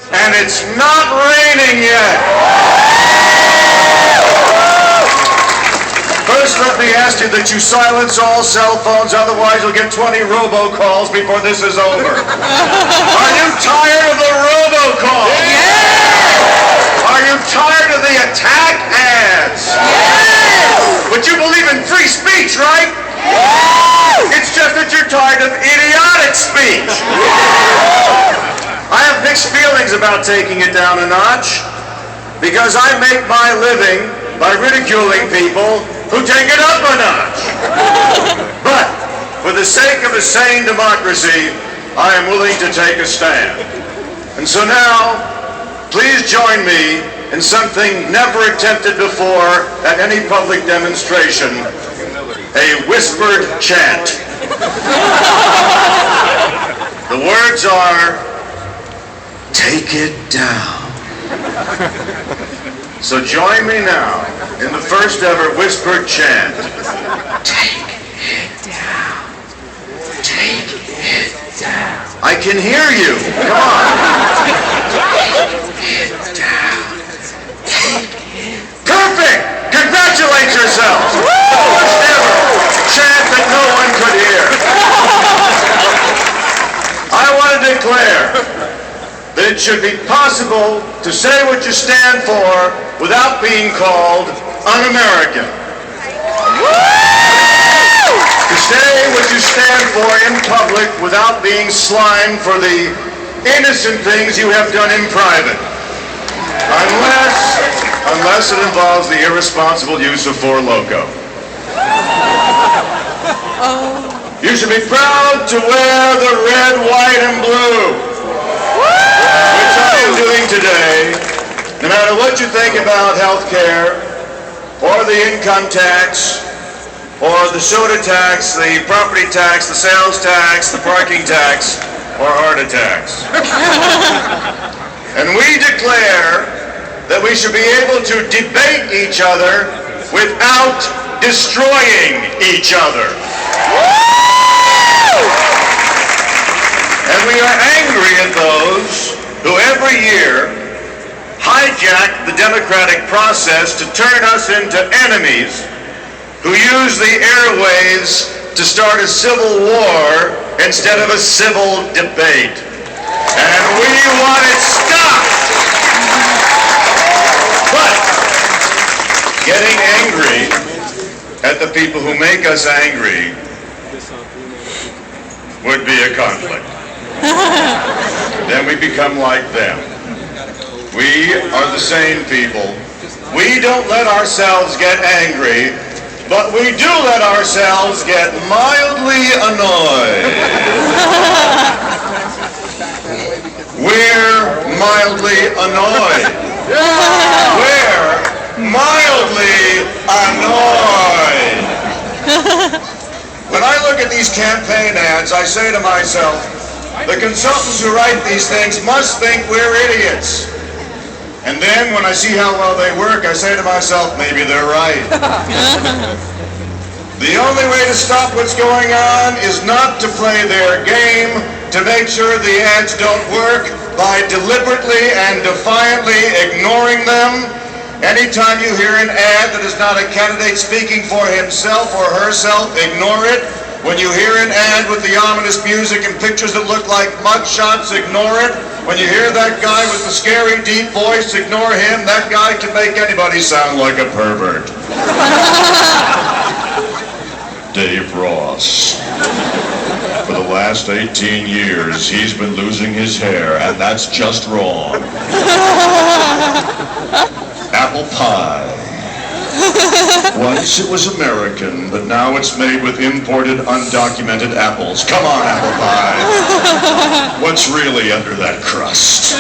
And it's not raining yet. First, let me ask you that you silence all cell phones, otherwise you'll get 20 robocalls before this is over. Are you tired of the robocall? Yes! Are you tired of the attack ads? Yes! But you believe in free speech, right? Yes! It's just that you're tired of idiotic speech. I have mixed feelings about taking it down a notch, because I make my living by ridiculing people who take it up a notch. But for the sake of a sane democracy, I am willing to take a stand. And so now, please join me in something never attempted before at any public demonstration, a whispered chant. The words are, "Take it down." So join me now in the first ever whispered chant. Take it down. Take it down. I can hear you. Come on. Take it down. Take it. Perfect! Congratulate yourselves. The first ever chant that no one could hear. I want to declare that it should be possible to say what you stand for without being called un-American. To say what you stand for in public without being slimed for the innocent things you have done in private. Unless it involves the irresponsible use of Four Loko. You should be proud to wear the red, white, and blue. Which I am doing today, no matter what you think about health care, or the income tax, or the soda tax, the property tax, the sales tax, the parking tax, or heart attacks. And we declare that we should be able to debate each other without destroying each other. And we are angry at those who every year hijack the democratic process to turn us into enemies, who use the airways to start a civil war instead of a civil debate. And we want it stopped. But getting angry at the people who make us angry would be a conflict. Then we become like them. We are the sane people. We don't let ourselves get angry, but we do let ourselves get mildly annoyed. We're mildly annoyed. We're mildly annoyed. When I look at these campaign ads, I say to myself, the consultants who write these things must think we're idiots. And then when I see how well they work, I say to myself, maybe they're right. The only way to stop what's going on is not to play their game, to make sure the ads don't work by deliberately and defiantly ignoring them. Anytime you hear an ad that is not a candidate speaking for himself or herself, ignore it. When you hear an ad with the ominous music and pictures that look like mug shots, ignore it. When you hear that guy with the scary deep voice, ignore him. That guy can make anybody sound like a pervert. Dave Ross. For the last 18 years, he's been losing his hair, and that's just wrong. Apple pie. Once it was American, but now it's made with imported, undocumented apples. Come on, apple pie. What's really under that crust?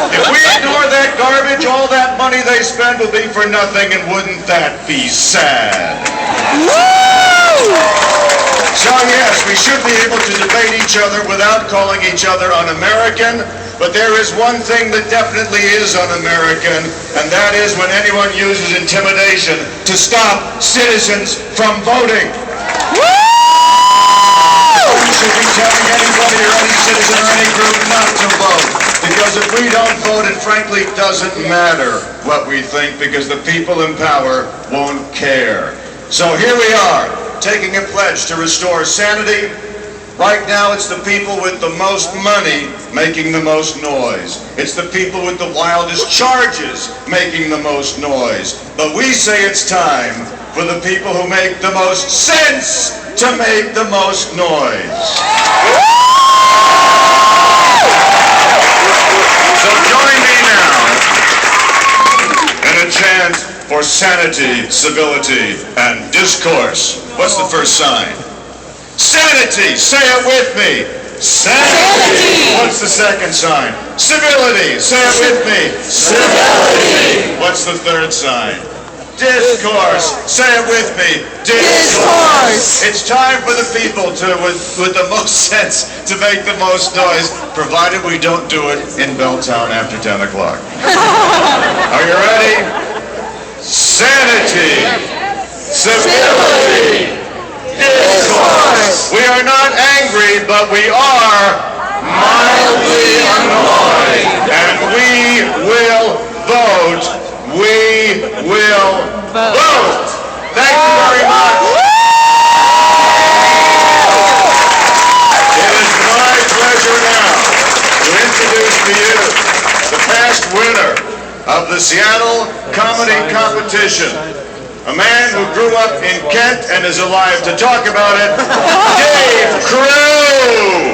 If we ignore that garbage, all that money they spend will be for nothing, and wouldn't that be sad? So yes, we should be able to debate each other without calling each other un-American, but there is one thing that definitely is un-American, and that is when anyone uses intimidation to stop citizens from voting. You should be telling anybody or any citizen or any group not to vote, because Because if we don't vote, it frankly doesn't matter what we think, because the people in power won't care. So here we are, taking a pledge to restore sanity. Right now, it's the people with the most money making the most noise. It's the people with the wildest charges making the most noise. But we say it's time for the people who make the most sense to make the most noise. So join me now in a chant for sanity, civility, and discourse. What's the first sign? Sanity! Say it with me! Sanity! What's the second sign? Civility! Say it with me! Civility! What's the third sign? Discourse! Say it with me! Discourse! It's time for the people to, with the most sense, to make the most noise, provided we don't do it in Belltown after 10 o'clock. Are you ready? Sanity! Civility! Discourse! We are not angry, but we are mildly annoyed. And we will vote. We will vote. Thank you very much. It is my pleasure now to introduce to you the past winner of the Seattle Comedy Competition. A man who grew up in Kent and is alive to talk about it, Dave Crew!